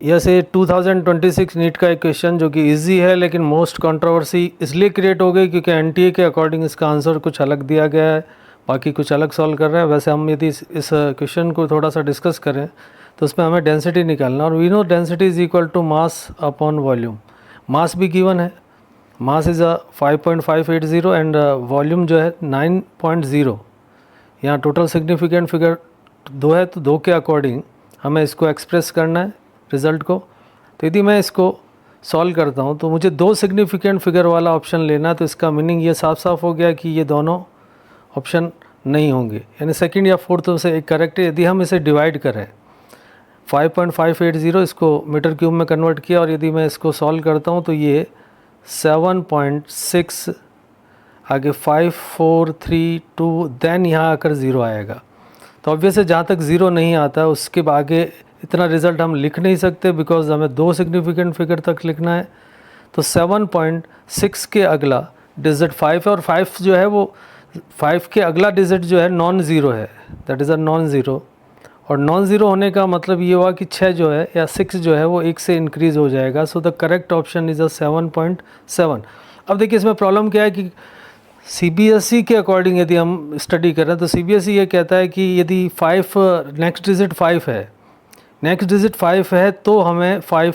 यह से 2026 नीट का एक क्वेश्चन जो कि इजी है लेकिन मोस्ट कंट्रोवर्सी इसलिए क्रिएट हो गई क्योंकि एनटीए के अकॉर्डिंग इसका आंसर कुछ अलग दिया गया है, बाकी कुछ अलग सॉल्व कर रहे हैं। वैसे हम यदि इस क्वेश्चन को थोड़ा सा डिस्कस करें तो उसमें हमें डेंसिटी निकालना, और we know density is equal to mass upon volume. Mass भी गिवन है, मास इज़ 5.580 एंड वॉल्यूम जो है 9.0। यहाँ टोटल सिग्निफिकेंट फिगर 2 है, तो 2 के अकॉर्डिंग हमें इसको एक्सप्रेस करना है रिज़ल्ट को। तो यदि मैं इसको सॉल्व करता हूँ तो मुझे 2 सिग्निफिकेंट फिगर वाला ऑप्शन लेना है, तो इसका मीनिंग ये साफ साफ हो गया कि ये दोनों ऑप्शन नहीं होंगे, यानी सेकंड या फोर्थ में से एक करेक्ट है। यदि हम इसे डिवाइड करें 5.580 इसको मीटर क्यूब में कन्वर्ट किया, और यदि मैं इसको सॉल्व करता हूँ तो ये 7.6 आगे 5432 देन यहाँ आकर 0 आएगा। तो ऑब्वियस है जहाँ तक 0 नहीं आता उसके आगे इतना रिज़ल्ट हम लिख नहीं सकते, बिकॉज हमें 2 सिग्निफिकेंट फिगर तक लिखना है। तो 7.6 के अगला डिजिट 5 है, और 5 जो है वो 5 के अगला डिजिट जो है नॉन ज़ीरो है, that is a non zero. और नॉन ज़ीरो होने का मतलब ये हुआ कि 6 जो है या 6 जो है वो 1 से इंक्रीज़ हो जाएगा। So the correct option is a 7.7। अब देखिए इसमें प्रॉब्लम क्या है कि सीबीएसई के अकॉर्डिंग यदि हम स्टडी करें तो सीबीएसई ये कहता है कि यदि 5 नेक्स्ट डिजिट 5 है, नेक्स्ट डिजिट 5 है तो हमें 5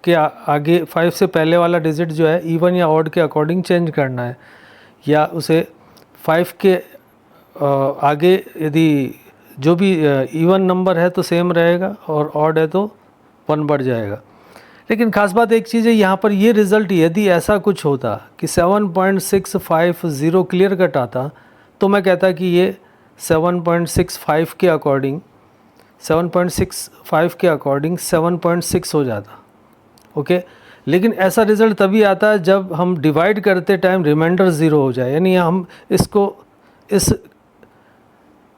के आगे 5 से पहले वाला डिजिट जो है इवन या ऑड के अकॉर्डिंग चेंज करना है, या उसे 5 के आगे यदि जो भी इवन नंबर है तो सेम रहेगा और ऑड है तो 1 बढ़ जाएगा। लेकिन ख़ास बात एक चीज़ है यहाँ पर, ये रिज़ल्ट यदि ऐसा कुछ होता कि 7.650 क्लियर कट आता तो मैं कहता कि ये 7.65 के अकॉर्डिंग 7.65 के अकॉर्डिंग 7.6 हो जाता, ओके। लेकिन ऐसा रिज़ल्ट तभी आता है जब हम डिवाइड करते टाइम रिमाइंडर 0 हो जाए, यानी हम इसको इस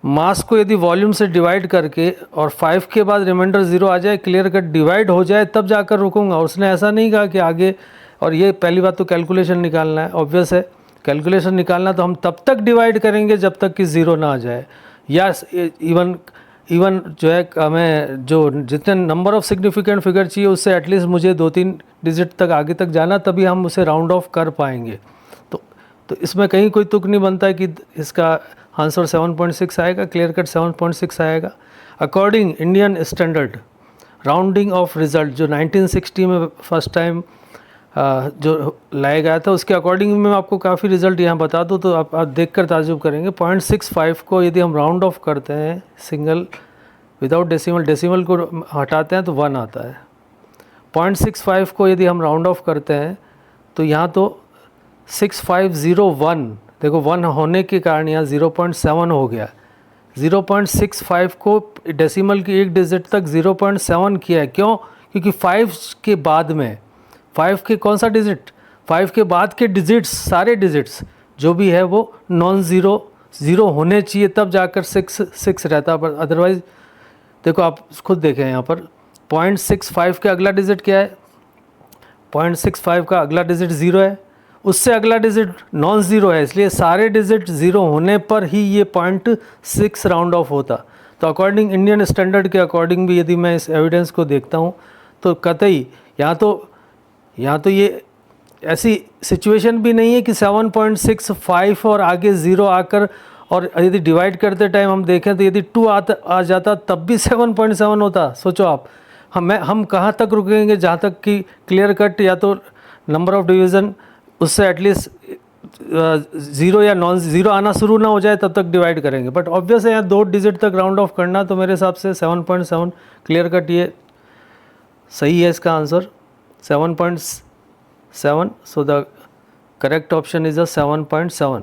मास को यदि वॉल्यूम से डिवाइड करके और 5 के बाद रिमाइंडर 0 आ जाए, क्लियर कट डिवाइड हो जाए, तब जाकर रुकूंगा। उसने ऐसा नहीं कहा कि आगे, और ये पहली बात तो कैलकुलेशन निकालना है, ऑब्वियस है कैलकुलेशन निकालना तो हम तब तक डिवाइड करेंगे जब तक कि 0 ना आ जाए, या इवन जो है हमें जो जितने नंबर ऑफ़ सिग्निफिकेंट फिगर चाहिए उससे एटलीस्ट मुझे 2-3 डिजिट तक आगे तक जाना, तभी हम उसे राउंड ऑफ कर पाएंगे। तो इसमें कहीं कोई तुक नहीं बनता है कि इसका आंसर 7.6 आएगा, क्लियर कट 7.6 आएगा। According Indian standard rounding off result जो 1960 में फर्स्ट टाइम जो लाया गया था, उसके अकॉर्डिंग मैं आपको काफ़ी रिज़ल्ट यहाँ बता दूँ तो आप देखकर ताज्जुब करेंगे। 0.65 को यदि हम राउंड ऑफ करते हैं सिंगल विदाउट डेसिमल, डेसिमल को हटाते हैं तो 1 आता है। 0.65 को यदि हम राउंड ऑफ करते हैं तो यहाँ तो 6501, देखो 1 होने के कारण यहाँ 0.7 हो गया। 0.65 को डेसिमल की एक डिजिट तक 0.7 किया है, क्यों? क्योंकि 5 के बाद में 5 के कौन सा डिजिट, 5 के बाद के डिजिट्स, सारे डिजिट्स जो भी है वो नॉन ज़ीरो होने चाहिए, तब जाकर 6 रहता। पर अदरवाइज़ देखो आप खुद देखें यहाँ पर 0.65 के अगला डिजिट क्या है, 0.65 का अगला डिजिट 0 है, उससे अगला डिजिट नॉन ज़ीरो है, इसलिए सारे डिजिट 0 होने पर ही ये 0.6 राउंड ऑफ होता। तो अकॉर्डिंग इंडियन स्टैंडर्ड के अकॉर्डिंग भी यदि मैं इस एविडेंस को देखता हूँ तो कतई यहाँ तो ये ऐसी सिचुएशन भी नहीं है कि 7.65 और आगे 0 आकर, और यदि डिवाइड करते टाइम हम देखें तो यदि 2 आ जाता तब भी 7.7 होता। सोचो आप, हम कहाँ तक रुकेंगे, जहाँ तक कि क्लियर कट या तो नंबर ऑफ़ डिवीज़न उससे एटलीस्ट 0 या नॉन ज़ीरो आना शुरू ना हो जाए तब तक डिवाइड करेंगे। बट ऑब्वियस है यहाँ 2 डिजिट तक राउंड ऑफ करना, तो मेरे हिसाब से 7.7 क्लियर कट ये सही है इसका answer 7.7। So the correct option is a 7.7।